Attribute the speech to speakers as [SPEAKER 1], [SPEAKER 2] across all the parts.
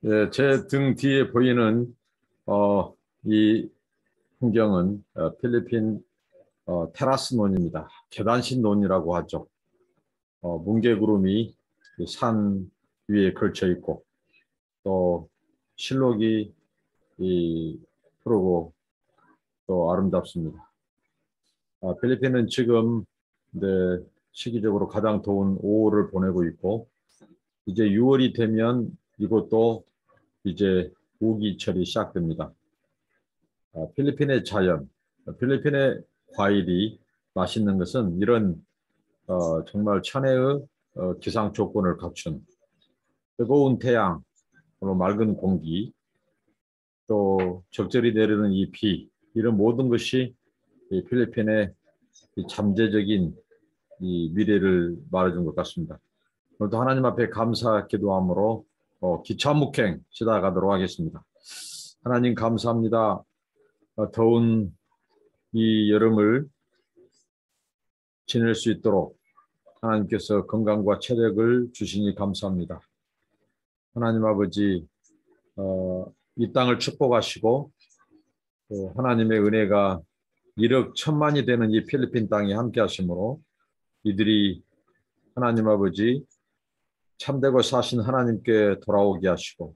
[SPEAKER 1] 예, 제 등 뒤에 보이는 이 풍경은 필리핀 테라스 논입니다. 계단식 논이라고 하죠. 뭉게구름이 이산 위에 걸쳐 있고 또 실록이 푸르고 또 아름답습니다. 필리핀은 지금 네, 시기적으로 가장 더운 5월을 보내고 있고 이제 6월이 되면 이곳도 이제 우기철이 시작됩니다. 필리핀의 자연, 필리핀의 과일이 맛있는 것은 이런 정말 천혜의 기상 조건을 갖춘 뜨거운 태양, 그리고 맑은 공기, 또 적절히 내리는 이 비, 이런 모든 것이 이 필리핀의 이 잠재적인 이 미래를 말해준 것 같습니다. 오늘도 하나님 앞에 감사 기도함으로 기차묵행 시작하도록 하겠습니다. 하나님 감사합니다. 더운 이 여름을 지낼 수 있도록 하나님께서 건강과 체력을 주시니 감사합니다. 하나님 아버지, 이 땅을 축복하시고 또 하나님의 은혜가 1억 1천만이 되는 이 필리핀 땅에 함께 하심으로 이들이 하나님 아버지 참되고 사신 하나님께 돌아오게 하시고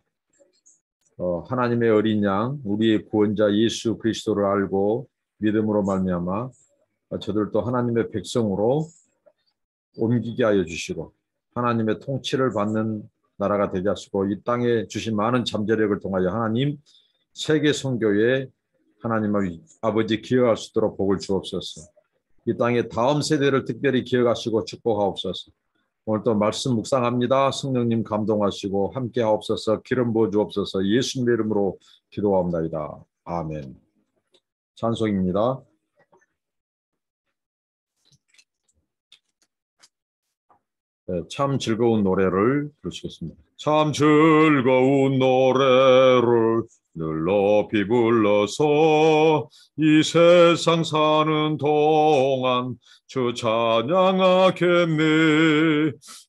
[SPEAKER 1] 하나님의 어린 양 우리의 구원자 예수 그리스도를 알고 믿음으로 말미암아 저들도 하나님의 백성으로 옮기게 하여 주시고 하나님의 통치를 받는 나라가 되게 하시고 이 땅에 주신 많은 잠재력을 통하여 하나님 세계 선교에 하나님 아버지 기여할 수 있도록 복을 주옵소서. 이 땅의 다음 세대를 특별히 기억하시고 축복하옵소서. 오늘 또 말씀 묵상합니다. 성령님 감동하시고 함께 하옵소서. 기름 부어 주옵소서. 예수님의 이름으로 기도합니다. 아멘. 찬송입니다. 네, 참 즐거운 노래를 부르시겠습니다. 참 즐거운 노래를 늘 높이 불러서 이 세상 사는 동안 주 찬양하겠네.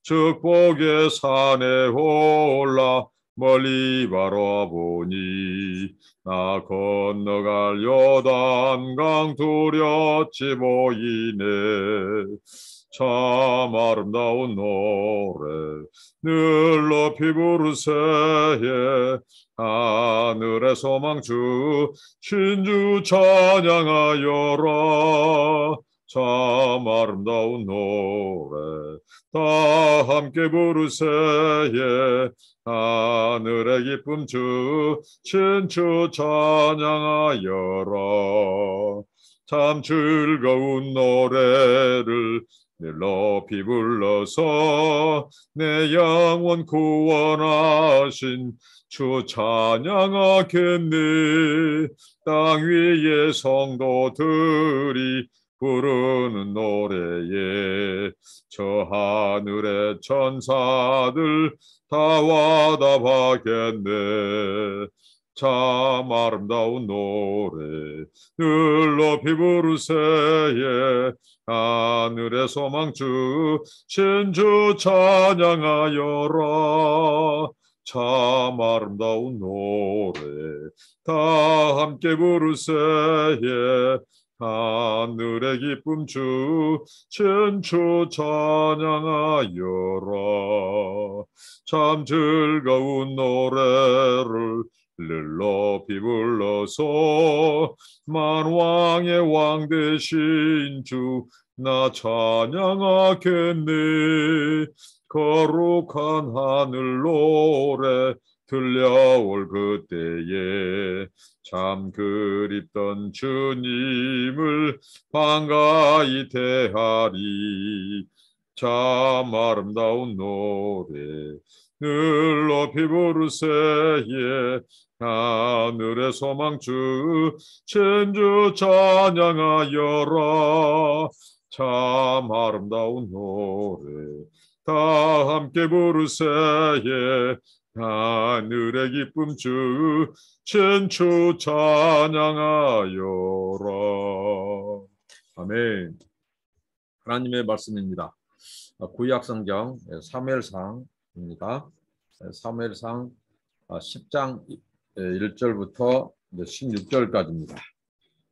[SPEAKER 1] 축복의 산에 올라 멀리 바라보니 나 건너갈 요단강 두렵지 보이네. 참 아름다운 노래 늘 높이 부르세요. 하늘의 소망주 신주 찬양하여라. 참 아름다운 노래 다 함께 부르세요. 하늘의 기쁨 주 신주 찬양하여라. 참 즐거운 노래를 늘 높이 불러서 내 영혼 구원하신 주 찬양하겠네. 땅 위의 성도들이 부르는 노래에 저 하늘의 천사들 다 와답하겠네. 참 아름다운 노래 늘 높이 부르세요. 하늘의 소망주 신주 찬양하여라. 참 아름다운 노래 다 함께 부르세요. 하늘의 기쁨 주 신주 찬양하여라. 참 즐거운 노래를 늘 높이 불러서 만왕의 왕 되신 주 나 찬양하겠네. 거룩한 하늘 노래 들려올 그때에 참 그립던 주님을 반가이 대하리. 참 아름다운 노래 늘 높이 부르세요. 하늘의 소망주 천주 찬양하여라. 참 아름다운 노래 다 함께 부르세요. 하늘의 기쁨 주 천주 찬양하여라. 아멘. 하나님의 말씀입니다. 구약 성경 사무엘상입니다. 사무엘상 10장 1절부터 16절까지입니다.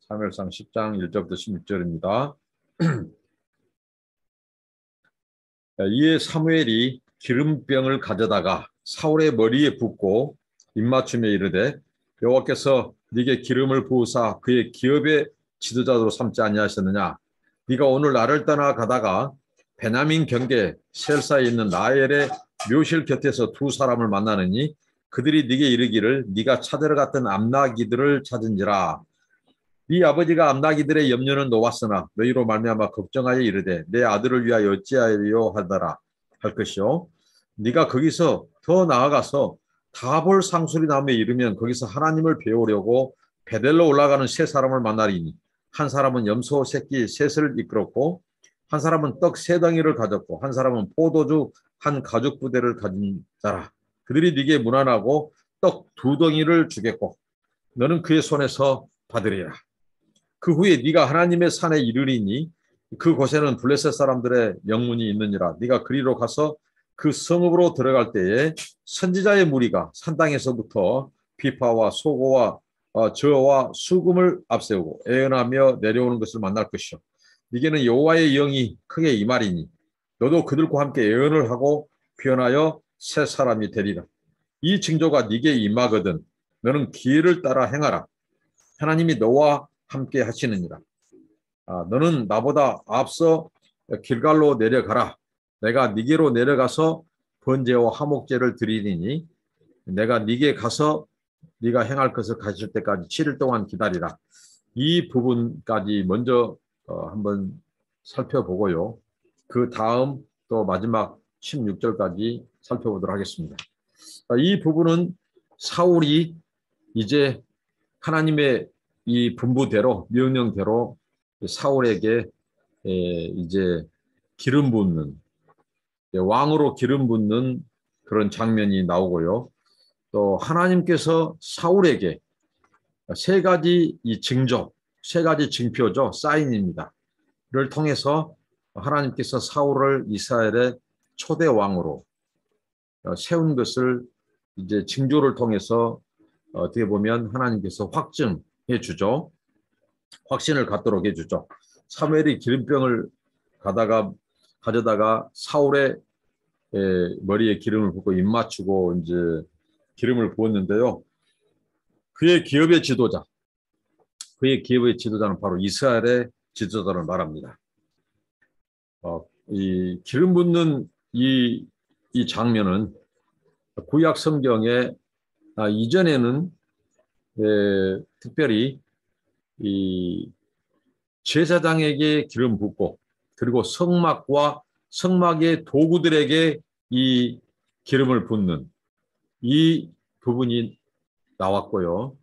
[SPEAKER 1] 사무엘상 10장 1절부터 16절입니다. 이에 사무엘이 기름병을 가져다가 사울의 머리에 붓고 입맞춤에 이르되 여호와께서 네게 기름을 부으사 그의 기업의 지도자로 삼지 아니하셨느냐. 네가 오늘 나를 떠나 가다가 베냐민 경계 셀사에 있는 라헬의 묘실 곁에서 두 사람을 만나느니 그들이 네게 이르기를 네가 찾으러 갔던 암나기들을 찾은지라. 네 아버지가 암나기들의 염려는 놓았으나 너희로 말미암아 걱정하여 이르되 내 아들을 위하여 어찌하여 하더라 할 것이요. 네가 거기서 더 나아가서 다볼 상수리 나무에 이르면 거기서 하나님을 배우려고 베델로 올라가는 세 사람을 만나리니 한 사람은 염소 새끼 셋을 이끌었고 한 사람은 떡 세 덩이를 가졌고 한 사람은 포도주 한 가죽 부대를 가진 자라. 그들이 네게 문안하고 떡 두 덩이를 주겠고 너는 그의 손에서 받으리라. 그 후에 네가 하나님의 산에 이르리니 그곳에는 블레셋 사람들의 영문이 있느니라. 네가 그리로 가서 그 성읍으로 들어갈 때에 선지자의 무리가 산당에서부터 비파와 소고와 저와 수금을 앞세우고 애연하며 내려오는 것을 만날 것이요. 네게는 여호와의 영이 크게 임하리니 너도 그들과 함께 애연을 하고 변하여 새 사람이 되리라. 이 징조가 네게 임하거든 너는 기회를 따라 행하라. 하나님이 너와 함께 하시느니라. 너는 나보다 앞서 길갈로 내려가라. 내가 네게로 내려가서 번제와 화목제를 드리리니 내가 네게 가서 네가 행할 것을 가질 때까지 7일 동안 기다리라. 이 부분까지 먼저 한번 살펴보고요. 그 다음 또 마지막 16절까지 살펴보도록 하겠습니다. 이 부분은 사울이 이제 하나님의 이 분부대로 명령대로 사울에게 이제 기름 붓는 왕으로 기름 붓는 그런 장면이 나오고요. 또 하나님께서 사울에게 세 가지 이 징조, 세 가지 징표죠. 사인입니다. 를 통해서 하나님께서 사울을 이스라엘의 초대 왕으로 세운 것을 이제 징조를 통해서 어떻게 보면 하나님께서 확증해 주죠. 확신을 갖도록 해주죠. 사무엘이 기름병을 가져다가 사울의 머리에 기름을 붓고 입 맞추고 이제 기름을 부었는데요. 그의 기업의 지도자는 바로 이스라엘의 지도자를 말합니다. 이 기름 붓는 이 장면은 구약 성경에 이전에는 특별히 이 제사장에게 기름 붓고 그리고 성막과 성막의 도구들에게 이 기름을 붓는 이 부분이 나왔고요.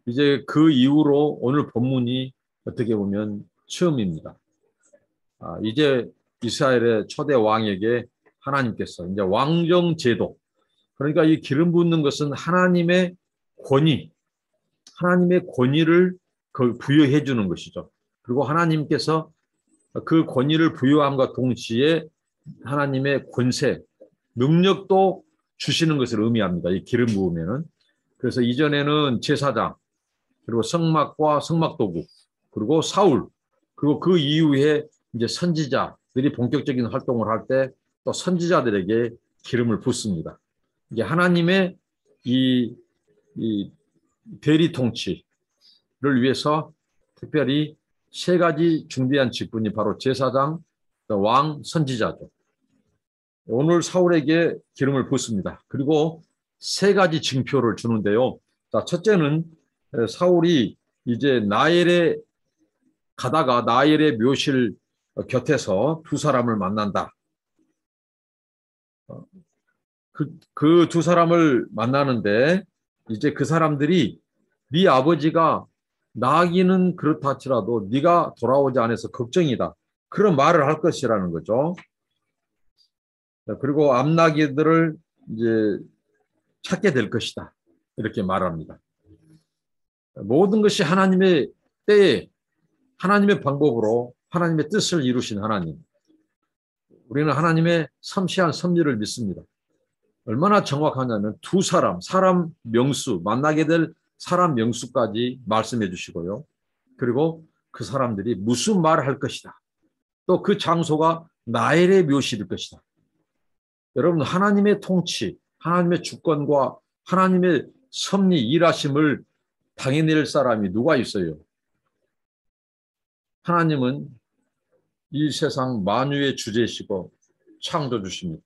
[SPEAKER 1] 이제 그 이후로 오늘 본문이 어떻게 보면 처음입니다. 이제 이스라엘의 초대 왕에게 하나님께서 이제 왕정 제도, 그러니까 이 기름 붓는 것은 하나님의 권위를 부여해 주는 것이죠. 그리고 하나님께서 그 권위를 부여함과 동시에 하나님의 권세, 능력도 주시는 것을 의미합니다. 이 기름 부으면은. 그래서 이전에는 제사장, 그리고 성막과 성막도구, 그리고 사울, 그리고 그 이후에 이제 선지자들이 본격적인 활동을 할 때 또 선지자들에게 기름을 붓습니다. 이게 하나님의 이 대리 통치를 위해서 특별히 세 가지 중대한 직분이 바로 제사장, 왕, 선지자죠. 오늘 사울에게 기름을 붓습니다. 그리고 세 가지 징표를 주는데요. 자, 첫째는 사울이 이제 나엘에 가다가 나엘의 묘실 곁에서 두 사람을 만난다. 그 두 사람을 만나는데 이제 그 사람들이 네 아버지가 나기는 그렇다 할지라도 네가 돌아오지 않아서 걱정이다. 그런 말을 할 것이라는 거죠. 그리고 암나기들을 이제 찾게 될 것이다. 이렇게 말합니다. 모든 것이 하나님의 때에 하나님의 방법으로 하나님의 뜻을 이루신 하나님. 우리는 하나님의 섬시한 섭리를 믿습니다. 얼마나 정확하냐면 두 사람 명수, 만나게 될 사람 명수까지 말씀해 주시고요. 그리고 그 사람들이 무슨 말을 할 것이다. 또 그 장소가 나엘의 묘실일 것이다. 여러분, 하나님의 통치, 하나님의 주권과 하나님의 섭리, 일하심을 당해낼 사람이 누가 있어요? 하나님은 이 세상 만유의 주제시고 창조주십니다.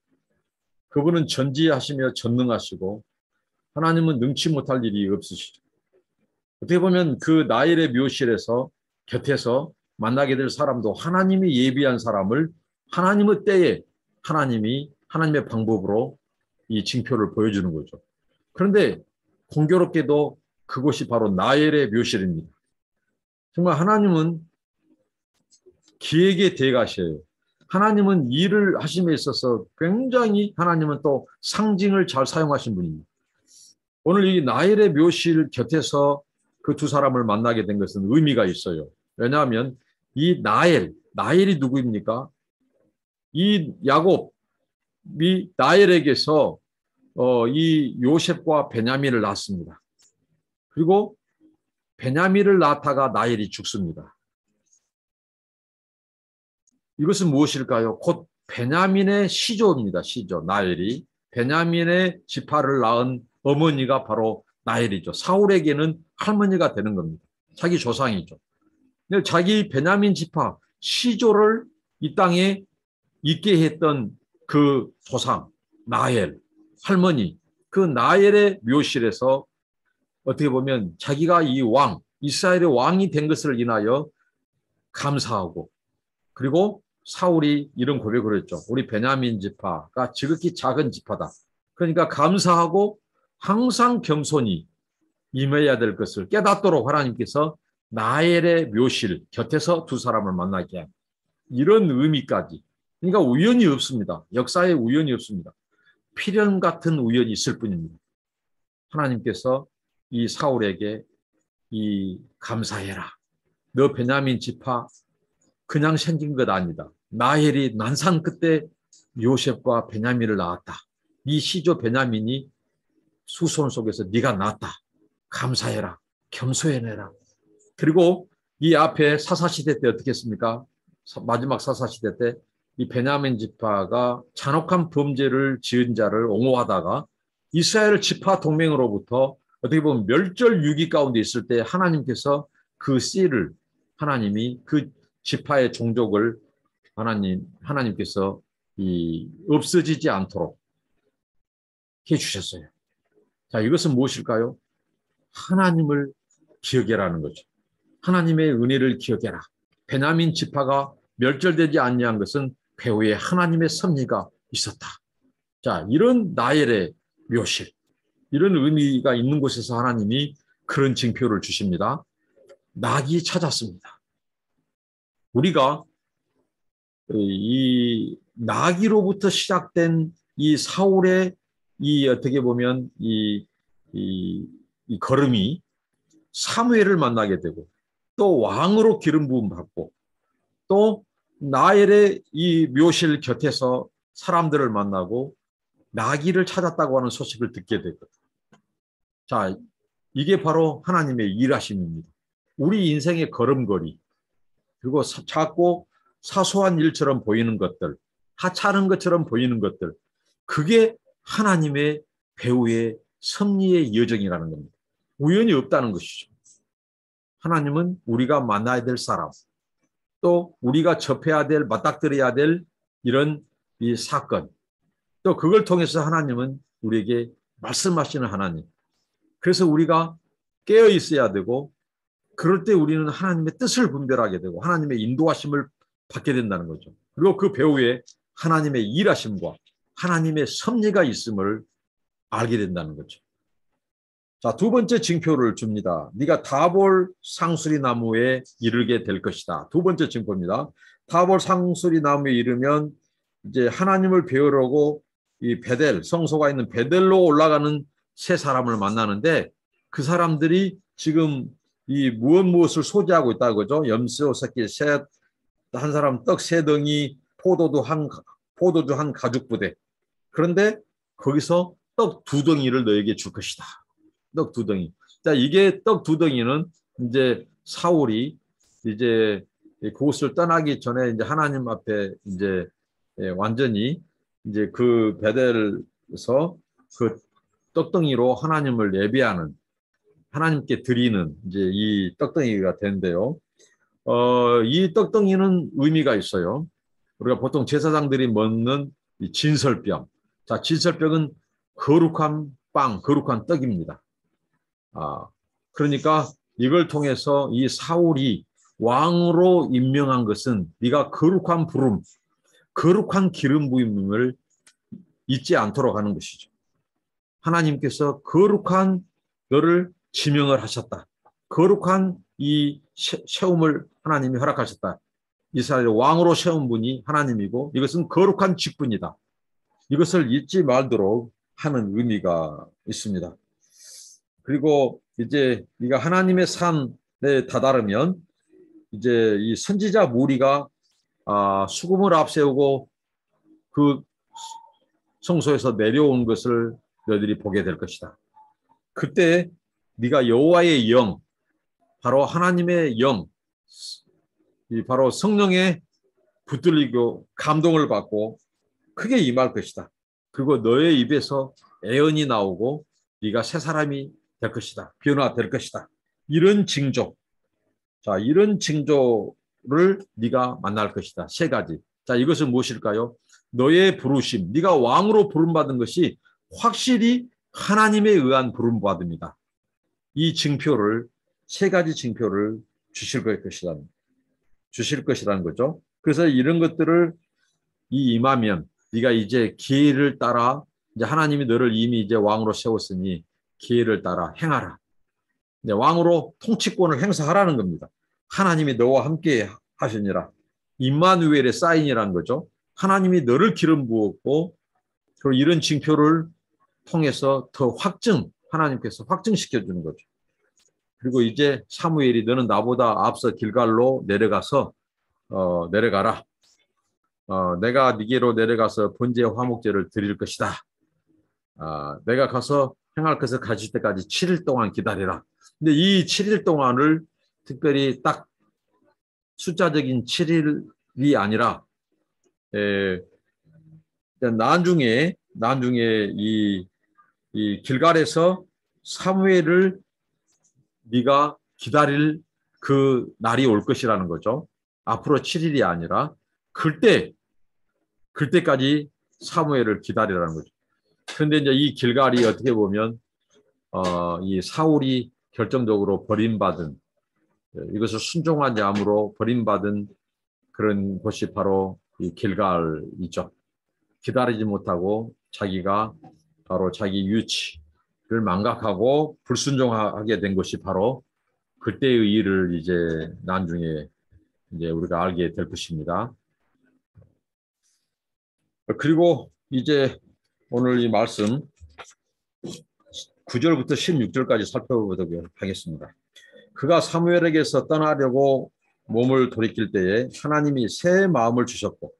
[SPEAKER 1] 그분은 전지하시며 전능하시고 하나님은 능치 못할 일이 없으시죠. 어떻게 보면 그 나일의 묘실에서 곁에서 만나게 될 사람도 하나님이 예비한 사람을 하나님의 때에 하나님이 하나님의 방법으로 이 징표를 보여주는 거죠. 그런데 공교롭게도 그곳이 바로 나엘의 묘실입니다. 정말 하나님은 기획의 대가셔요. 하나님은 일을 하심에 있어서 굉장히 하나님은 또 상징을 잘 사용하신 분입니다. 오늘 이 나엘의 묘실 곁에서 그 두 사람을 만나게 된 것은 의미가 있어요. 왜냐하면 이 나엘이 누구입니까? 이 야곱이 나엘에게서 이 요셉과 베냐민을 낳습니다. 그리고 베냐민을 낳다가 나엘이 죽습니다. 이것은 무엇일까요? 곧 베냐민의 시조입니다. 시조, 나엘이. 베냐민의 지파를 낳은 어머니가 바로 나엘이죠. 사울에게는 할머니가 되는 겁니다. 자기 조상이죠. 근데 자기 베냐민 지파, 시조를 이 땅에 있게 했던 그 조상, 나엘, 할머니, 그 나엘의 묘실에서 어떻게 보면 자기가 이 왕, 이스라엘의 왕이 된 것을 인하여 감사하고, 그리고 사울이 이런 고백을 했죠. 우리 베냐민 지파가 지극히 작은 지파다. 그러니까 감사하고 항상 겸손히 임해야 될 것을 깨닫도록 하나님께서 나엘의 묘실 곁에서 두 사람을 만나게 한 이런 의미까지. 그러니까 우연이 없습니다. 역사에 우연이 없습니다. 필연 같은 우연이 있을 뿐입니다. 하나님께서 이 사울에게 이 감사해라. 너 베냐민 지파 그냥 생긴 것 아니다. 나엘이 난산 끝에 요셉과 베냐민을 낳았다. 이 시조 베냐민이 수손 속에서 네가 낳았다. 감사해라. 겸손해라. 그리고 이 앞에 사사시대 때 어떻게 했습니까? 마지막 사사시대 때 이 베냐민 지파가 잔혹한 범죄를 지은 자를 옹호하다가 이스라엘 지파 동맹으로부터 어떻게 보면 멸절위기 가운데 있을 때 하나님께서 그 씨를 하나님이 그 지파의 종족을 하나님께서 없어지지 않도록 해주셨어요. 자, 이것은 무엇일까요? 하나님을 기억해라는 거죠. 하나님의 은혜를 기억해라. 베냐민 지파가 멸절되지 아니한 것은 배후에 하나님의 섭리가 있었다. 자, 이런 나엘의 묘실, 이런 의미가 있는 곳에서 하나님이 그런 징표를 주십니다. 낙이 찾았습니다. 우리가 이 나기로부터 시작된 이 사울의 이 어떻게 보면 이 걸음이 사무엘을 만나게 되고 또 왕으로 기름 부음 받고 또 나엘의 이 묘실 곁에서 사람들을 만나고 나귀를 찾았다고 하는 소식을 듣게 되거든요. 자, 이게 바로 하나님의 일하심입니다. 우리 인생의 걸음걸이, 그리고 작고 사소한 일처럼 보이는 것들, 하찮은 것처럼 보이는 것들, 그게 하나님의 배후의 섭리의 여정이라는 겁니다. 우연이 없다는 것이죠. 하나님은 우리가 만나야 될 사람, 또 우리가 접해야 될, 맞닥뜨려야 될 이런 이 사건, 또 그걸 통해서 하나님은 우리에게 말씀하시는 하나님. 그래서 우리가 깨어 있어야 되고, 그럴 때 우리는 하나님의 뜻을 분별하게 되고 하나님의 인도하심을 받게 된다는 거죠. 그리고 그 배후에 하나님의 일하심과 하나님의 섭리가 있음을 알게 된다는 거죠. 자, 두 번째 징표를 줍니다. 네가 다볼 상수리 나무에 이르게 될 것이다. 두 번째 징표입니다. 다볼 상수리 나무에 이르면 이제 하나님을 배우려고 이 베델, 성소가 있는 베델로 올라가는 세 사람을 만나는데 그 사람들이 지금 이 무엇을 소지하고 있다고 그러죠. 염소 새끼 셋, 한 사람 떡 세 덩이, 포도주 한 가죽 부대. 그런데 거기서 떡 2덩이를 너에게 줄 것이다. 떡 2덩이. 자, 이게 떡 2덩이는 이제 사울이 이제 그곳을 떠나기 전에 이제 하나님 앞에 이제 완전히 이제 그 베델에서 그 떡덩이로 하나님을 예배하는, 하나님께 드리는 이제 이 떡덩이가 되는데요. 이 떡덩이는 의미가 있어요. 우리가 보통 제사장들이 먹는 이 진설병. 자, 진설병은 거룩한 빵, 거룩한 떡입니다. 그러니까 이걸 통해서 이 사울이 왕으로 임명한 것은 네가 거룩한 부름, 거룩한 기름 부임을 잊지 않도록 하는 것이죠. 하나님께서 거룩한 너를 지명을 하셨다. 거룩한 이 세움을 하나님이 허락하셨다. 이스라엘 왕으로 세운 분이 하나님이고 이것은 거룩한 직분이다. 이것을 잊지 말도록 하는 의미가 있습니다. 그리고 이제 네가 하나님의 산에 다다르면 이제 이 선지자 무리가 수금을 앞세우고 그 성소에서 내려온 것을 너희들이 보게 될 것이다. 그때 네가 여호와의 영, 바로 하나님의 영, 바로 성령에 붙들리고 감동을 받고 크게 임할 것이다. 그리고 너의 입에서 애언이 나오고 네가 새 사람이 될 것이다. 변화될 것이다. 이런 징조. 자, 이런 징조를 네가 만날 것이다. 3가지. 자, 이것은 무엇일까요? 너의 부르심, 네가 왕으로 부름받은 것이 확실히 하나님에 의한 부름받음이다. 이 징표를 3가지 징표를 주실 것이라는 거죠. 그래서 이런 것들을 임하면 네가 이제 기회를 따라 이제 하나님이 너를 이미 이제 왕으로 세웠으니 기회를 따라 행하라. 이제 왕으로 통치권을 행사하라는 겁니다. 하나님이 너와 함께 하시니라. 임마누엘의 사인이라는 거죠. 하나님이 너를 기름 부었고 그리고 이런 징표를 통해서 더 하나님께서 확증시켜 주는 거죠. 그리고 이제 사무엘이 너는 나보다 앞서 길갈로 내려가라. 내가 네게로 내려가서 번제와 화목제를 드릴 것이다. 내가 가서 행할 것을 가질 때까지 7일 동안 기다리라. 근데 이 7일 동안을 특별히 딱 숫자적인 7일이 아니라 나중에 이 길갈에서 사무엘을 네가 기다릴 그 날이 올 것이라는 거죠. 앞으로 7일이 아니라 그때까지 사무엘을 기다리라는 거죠. 그런데 이제 이 길갈이 어떻게 보면 이 사울이 결정적으로 버림받은, 이것을 순종한 자함으로 버림받은 그런 것이 바로 이 길갈이죠. 기다리지 못하고 자기가 바로 자기 유치를 망각하고 불순종하게 된 것이 바로 그때의 일을 이제 나중에 이제 우리가 알게 될 것입니다. 그리고 이제 오늘 이 말씀 9절부터 16절까지 살펴보도록 하겠습니다. 그가 사무엘에게서 떠나려고 몸을 돌이킬 때에 하나님이 새 마음을 주셨고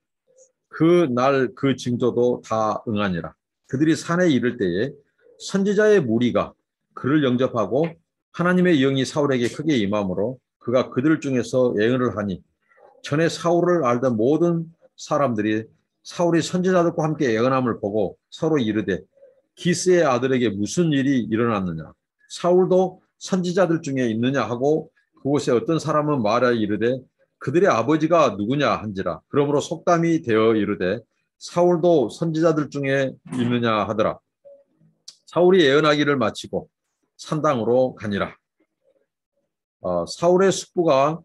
[SPEAKER 1] 그 날 그 징조도 다 응하니라. 그들이 산에 이를 때에 선지자의 무리가 그를 영접하고 하나님의 영이 사울에게 크게 임함으로 그가 그들 중에서 예언을 하니 전에 사울을 알던 모든 사람들이 사울이 선지자들과 함께 예언함을 보고 서로 이르되 기스의 아들에게 무슨 일이 일어났느냐. 사울도 선지자들 중에 있느냐 하고 그곳에 어떤 사람은 말하여 이르되 그들의 아버지가 누구냐 한지라. 그러므로 속담이 되어 이르되 사울도 선지자들 중에 있느냐 하더라. 사울이 예언하기를 마치고 산당으로 가니라. 사울의 숙부가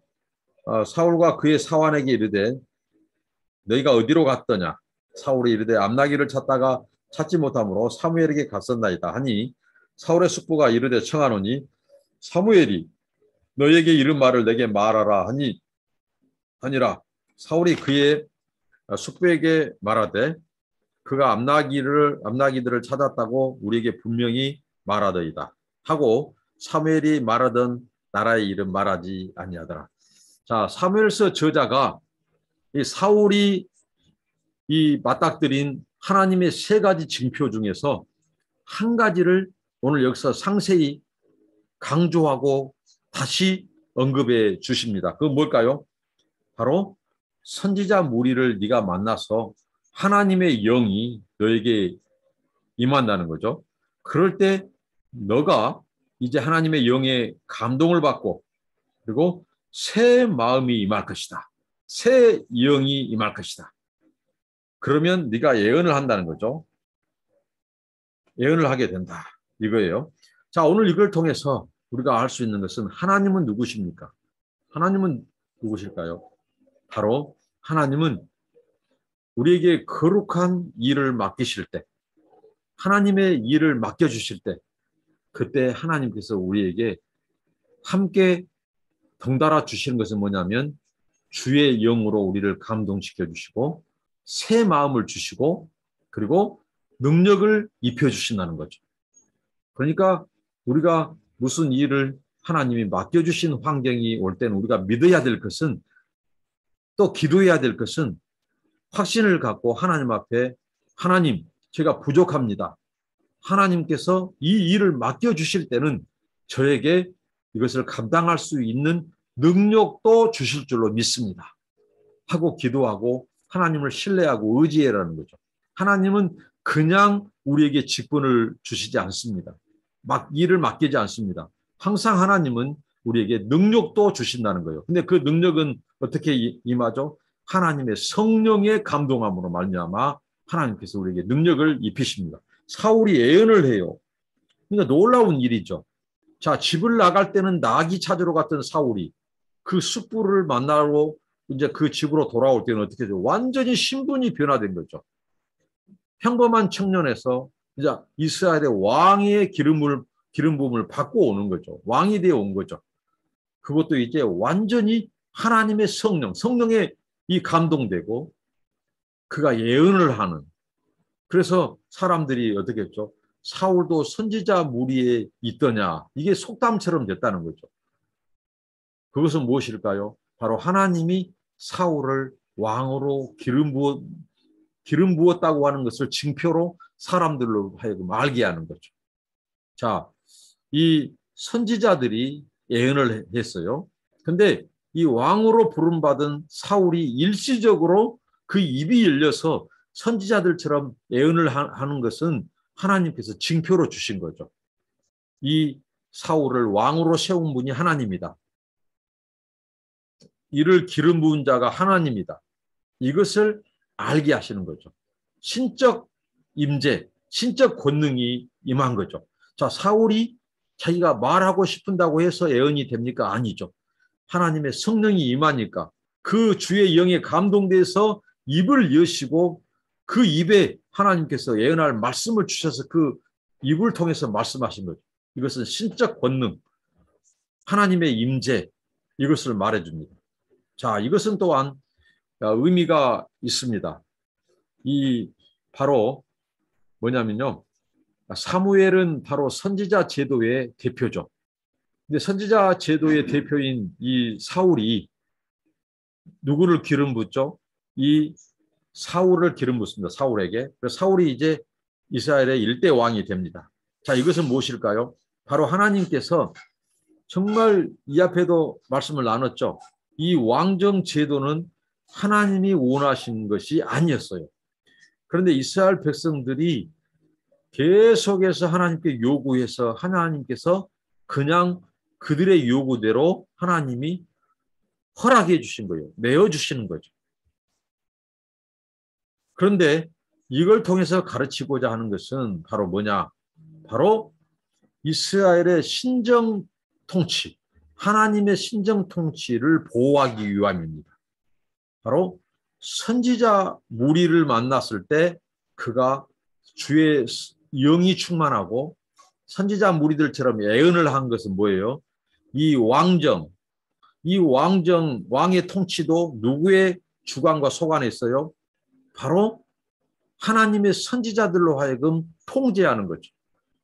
[SPEAKER 1] 사울과 그의 사환에게 이르되 너희가 어디로 갔더냐. 사울이 이르되 암나기를 찾다가 찾지 못함으로 사무엘에게 갔었나이다 하니 사울의 숙부가 이르되 청하노니 사무엘이 너에게 이른 말을 내게 말하라 하니라. 사울이 그의 숙부에게 말하되 그가 암나기들을 찾았다고 우리에게 분명히 말하더이다 하고 사무엘이 말하던 나라의 이름 말하지 아니하더라. 자, 사무엘서 저자가 이 사울이 이 맞닥뜨린 하나님의 세 가지 징표 중에서 한 가지를 오늘 여기서 상세히 강조하고 다시 언급해 주십니다. 그건 뭘까요? 바로 선지자 무리를 네가 만나서 하나님의 영이 너에게 임한다는 거죠. 그럴 때 너가 이제 하나님의 영의 감동을 받고 그리고 새 마음이 임할 것이다. 새 영이 임할 것이다. 그러면 네가 예언을 한다는 거죠. 예언을 하게 된다. 이거예요. 자, 오늘 이걸 통해서 우리가 알 수 있는 것은 하나님은 누구십니까? 하나님은 누구실까요? 바로 하나님은 우리에게 거룩한 일을 맡기실 때, 하나님의 일을 맡겨주실 때, 그때 하나님께서 우리에게 함께 덩달아 주시는 것은 뭐냐면 주의 영으로 우리를 감동시켜 주시고 새 마음을 주시고 그리고 능력을 입혀주신다는 거죠. 그러니까 우리가 무슨 일을 하나님이 맡겨주신 환경이 올 때는 우리가 믿어야 될 것은 또 기도해야 될 것은 확신을 갖고 하나님 앞에 하나님, 제가 부족합니다. 하나님께서 이 일을 맡겨주실 때는 저에게 이것을 감당할 수 있는 능력도 주실 줄로 믿습니다. 하고 기도하고 하나님을 신뢰하고 의지해라는 거죠. 하나님은 그냥 우리에게 직분을 주시지 않습니다. 일을 맡기지 않습니다. 항상 하나님은 우리에게 능력도 주신다는 거예요. 근데 그 능력은 어떻게 임하죠? 하나님의 성령의 감동함으로 말미암아 하나님께서 우리에게 능력을 입히십니다. 사울이 예언을 해요. 그러니까 놀라운 일이죠. 자, 집을 나갈 때는 나귀 찾으러 갔던 사울이 그 숯불을 만나러 이제 그 집으로 돌아올 때는 어떻게 되죠? 완전히 신분이 변화된 거죠. 평범한 청년에서 이제 이스라엘의 왕의 기름 부음을 받고 오는 거죠. 왕이 되어 온 거죠. 그것도 이제 완전히 하나님의 성령에 이 감동되고 그가 예언을 하는. 그래서 사람들이 어떻게 했죠? 사울도 선지자 무리에 있더냐. 이게 속담처럼 됐다는 거죠. 그것은 무엇일까요? 바로 하나님이 사울을 왕으로 기름 부었다고 하는 것을 징표로 사람들로 하여금 알게 하는 거죠. 자, 이 선지자들이 예언을 했어요. 근데 이 왕으로 부름받은 사울이 일시적으로 그 입이 열려서 선지자들처럼 예언을 하는 것은 하나님께서 징표로 주신 거죠. 이 사울을 왕으로 세운 분이 하나님이다. 이를 기름 부은 자가 하나님이다. 이것을 알게 하시는 거죠. 신적 임재, 신적 권능이 임한 거죠. 자, 사울이 자기가 말하고 싶은다고 해서 예언이 됩니까? 아니죠. 하나님의 성령이 임하니까 그 주의 영에 감동돼서 입을 여시고 그 입에 하나님께서 예언할 말씀을 주셔서 그 입을 통해서 말씀하신 거죠. 이것은 신적 권능, 하나님의 임재, 이것을 말해줍니다. 자, 이것은 또한 의미가 있습니다. 이 바로 뭐냐면요. 사무엘은 바로 선지자 제도의 대표죠. 근데 선지자 제도의 대표인 이 사울이 누구를 기름 붓죠? 이 사울을 기름 붓습니다. 사울에게. 그래서 사울이 이제 이스라엘의 일대 왕이 됩니다. 자, 이것은 무엇일까요? 바로 하나님께서 정말 이 앞에도 말씀을 나눴죠. 이 왕정 제도는 하나님이 원하신 것이 아니었어요. 그런데 이스라엘 백성들이 계속해서 하나님께 요구해서 하나님께서 그냥 그들의 요구대로 하나님이 허락해 주신 거예요. 내어주시는 거죠. 그런데 이걸 통해서 가르치고자 하는 것은 바로 뭐냐? 바로 이스라엘의 신정 통치, 하나님의 신정 통치를 보호하기 위함입니다. 바로 선지자 무리를 만났을 때 그가 주의 영이 충만하고 선지자 무리들처럼 예언을 한 것은 뭐예요? 이 왕의 통치도 누구의 주관과 소관에 있어요? 바로 하나님의 선지자들로 하여금 통제하는 거죠.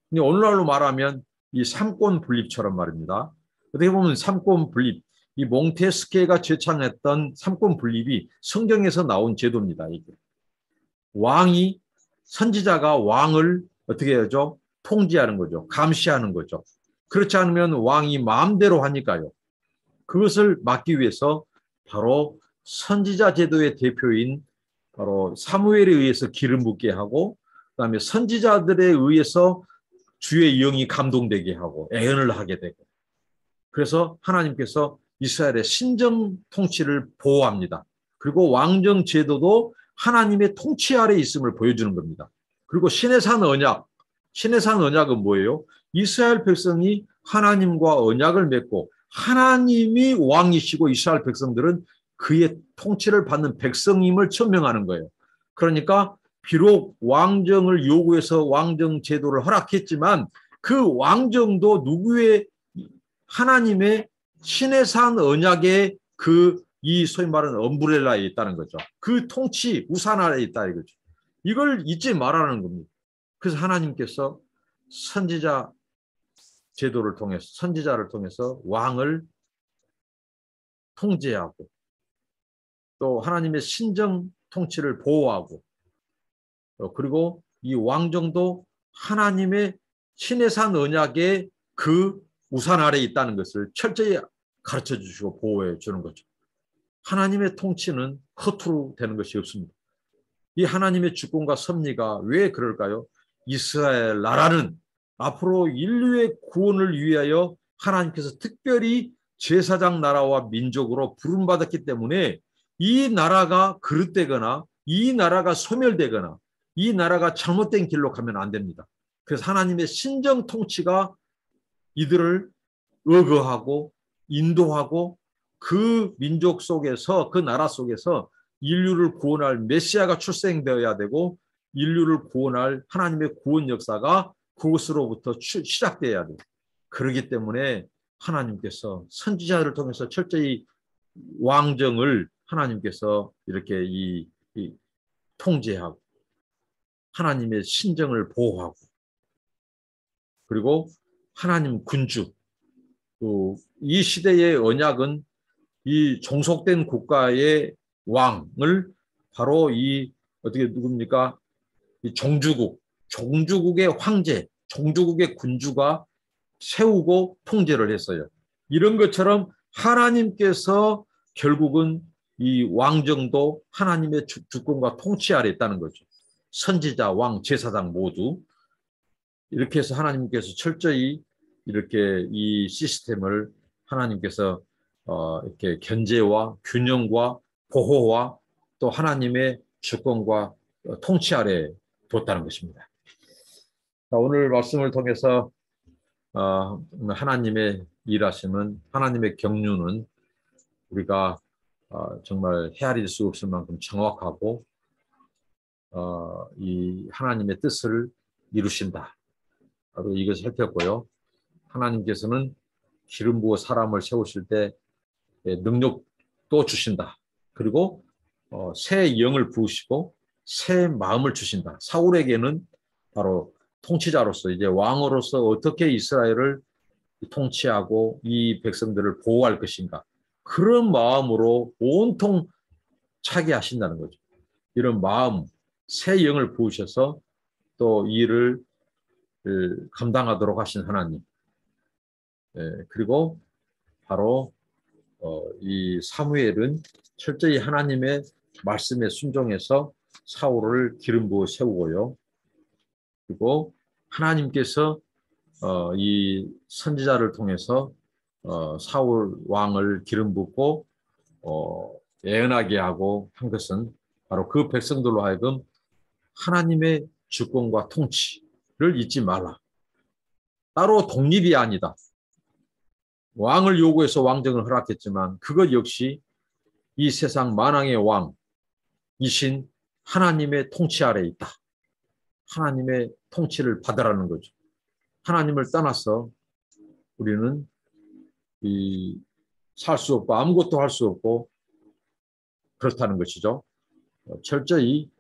[SPEAKER 1] 근데 오늘날로 말하면 이 삼권 분립처럼 말입니다. 어떻게 보면 삼권 분립, 이 몽테스케가 제창했던 삼권 분립이 성경에서 나온 제도입니다. 이게. 왕이 선지자가 왕을 어떻게 하죠? 통제하는 거죠. 감시하는 거죠. 그렇지 않으면 왕이 마음대로 하니까요. 그것을 막기 위해서 바로 선지자 제도의 대표인 바로 사무엘에 의해서 기름 붓게 하고, 그다음에 선지자들에 의해서 주의 영이 감동되게 하고 애언을 하게 되고, 그래서 하나님께서 이스라엘의 신정 통치를 보호합니다. 그리고 왕정 제도도 하나님의 통치 아래 있음을 보여주는 겁니다. 그리고 신의 산 언약, 신의 산 언약은 뭐예요? 이스라엘 백성이 하나님과 언약을 맺고 하나님이 왕이시고 이스라엘 백성들은 그의 통치를 받는 백성임을 천명하는 거예요. 그러니까 비록 왕정을 요구해서 왕정 제도를 허락했지만 그 왕정도 누구의, 하나님의 신의 산 언약의 이 소위 말하는 엄브렐라에 있다는 거죠. 그 통치 우산 아래에 있다 이거죠. 이걸 잊지 말라는 겁니다. 그래서 하나님께서 선지자 제도를 통해서, 선지자를 통해서 왕을 통제하고 또 하나님의 신정 통치를 보호하고, 그리고 이 왕정도 하나님의 신의 산 언약의 그 우산 아래에 있다는 것을 철저히 가르쳐 주시고 보호해 주는 거죠. 하나님의 통치는 허투루 되는 것이 없습니다. 이 하나님의 주권과 섭리가 왜 그럴까요? 이스라엘 나라는 앞으로 인류의 구원을 위하여 하나님께서 특별히 제사장 나라와 민족으로 부름받았기 때문에 이 나라가 그릇되거나 이 나라가 소멸되거나 이 나라가 잘못된 길로 가면 안 됩니다. 그래서 하나님의 신정 통치가 이들을 의거하고 인도하고 그 민족 속에서, 그 나라 속에서 인류를 구원할 메시아가 출생되어야 되고 인류를 구원할 하나님의 구원 역사가 그곳으로부터 시작되어야 돼요. 그렇기 때문에 하나님께서 선지자를 통해서 철저히 왕정을 하나님께서 이렇게 이 통제하고 하나님의 신정을 보호하고, 그리고 하나님 군주, 이 시대의 언약은 이 종속된 국가의 왕을 바로 이 어떻게 누굽니까? 이 종주국의 황제, 종주국의 군주가 세우고 통제를 했어요. 이런 것처럼 하나님께서 결국은 이 왕정도 하나님의 주권과 통치 아래 있다는 거죠. 선지자, 왕, 제사장 모두 이렇게 해서 하나님께서 철저히 이렇게 이 시스템을 하나님께서 이렇게 견제와 균형과 보호와 또 하나님의 주권과 통치 아래 뒀다는 것입니다. 오늘 말씀을 통해서 하나님의 일하심은, 하나님의 경륜은 우리가 정말 헤아릴 수 없을 만큼 정확하고 이 하나님의 뜻을 이루신다. 바로 이것을 살폈고요. 하나님께서는 기름 부어 사람을 세우실 때 능력도 주신다. 그리고 새 영을 부으시고 새 마음을 주신다. 사울에게는 바로 통치자로서, 이제 왕으로서 어떻게 이스라엘을 통치하고 이 백성들을 보호할 것인가, 그런 마음으로 온통 차게 하신다는 거죠. 이런 마음, 새 영을 부으셔서 또 일을 감당하도록 하신 하나님. 그리고 바로 이 사무엘은 철저히 하나님의 말씀에 순종해서 사울을 기름 부어 세우고요. 그리고 하나님께서 이 선지자를 통해서 사울 왕을 기름 붓고 예언하게 하고 한 것은 바로 그 백성들로 하여금 하나님의 주권과 통치를 잊지 말라. 따로 독립이 아니다. 왕을 요구해서 왕정을 허락했지만 그것 역시 이 세상 만왕의 왕이신 하나님의 통치 아래에 있다. 하나님의 통치를 받으라는 거죠. 하나님을 떠나서 우리는 살 수 없고 아무것도 할 수 없고 그렇다는 것이죠. 철저히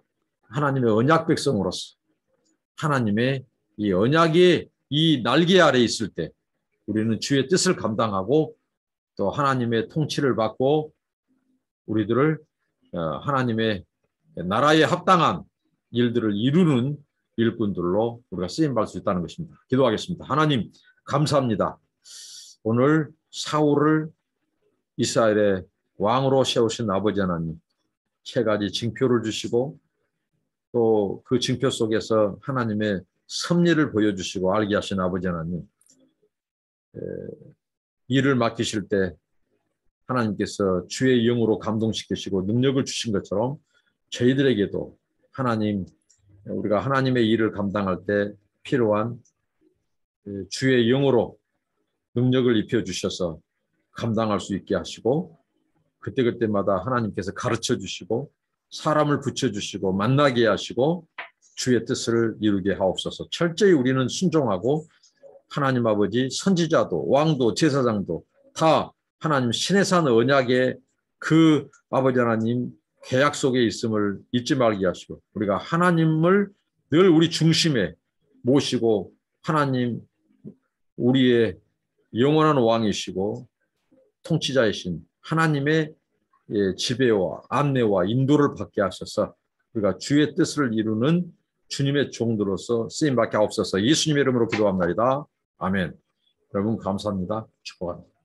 [SPEAKER 1] 하나님의 언약 백성으로서 하나님의 이 언약의 이 날개 아래에 있을 때 우리는 주의 뜻을 감당하고 또 하나님의 통치를 받고 우리들을 하나님의 나라에 합당한 일들을 이루는 일꾼들로 우리가 쓰임받을 수 있다는 것입니다. 기도하겠습니다. 하나님 감사합니다. 오늘 사울을 이스라엘의 왕으로 세우신 아버지 하나님, 세 가지 징표를 주시고 또 그 징표 속에서 하나님의 섭리를 보여주시고 알게 하신 아버지 하나님, 일을 맡기실 때 하나님께서 주의 영으로 감동시키시고 능력을 주신 것처럼 저희들에게도 하나님, 우리가 하나님의 일을 감당할 때 필요한 주의 영으로 능력을 입혀주셔서 감당할 수 있게 하시고 그때그때마다 하나님께서 가르쳐 주시고 사람을 붙여주시고 만나게 하시고 주의 뜻을 이루게 하옵소서. 철저히 우리는 순종하고 하나님 아버지 선지자도 왕도 제사장도 다 하나님 시내산 언약의 그 아버지 하나님 계약 속에 있음을 잊지 말게 하시고 우리가 하나님을 늘 우리 중심에 모시고 하나님 우리의 영원한 왕이시고 통치자이신 하나님의 지배와 안내와 인도를 받게 하셔서 우리가 주의 뜻을 이루는 주님의 종들로서 쓰임받게 하옵소서. 예수님의 이름으로 기도합니다. 아멘. 여러분 감사합니다. 축복합니다.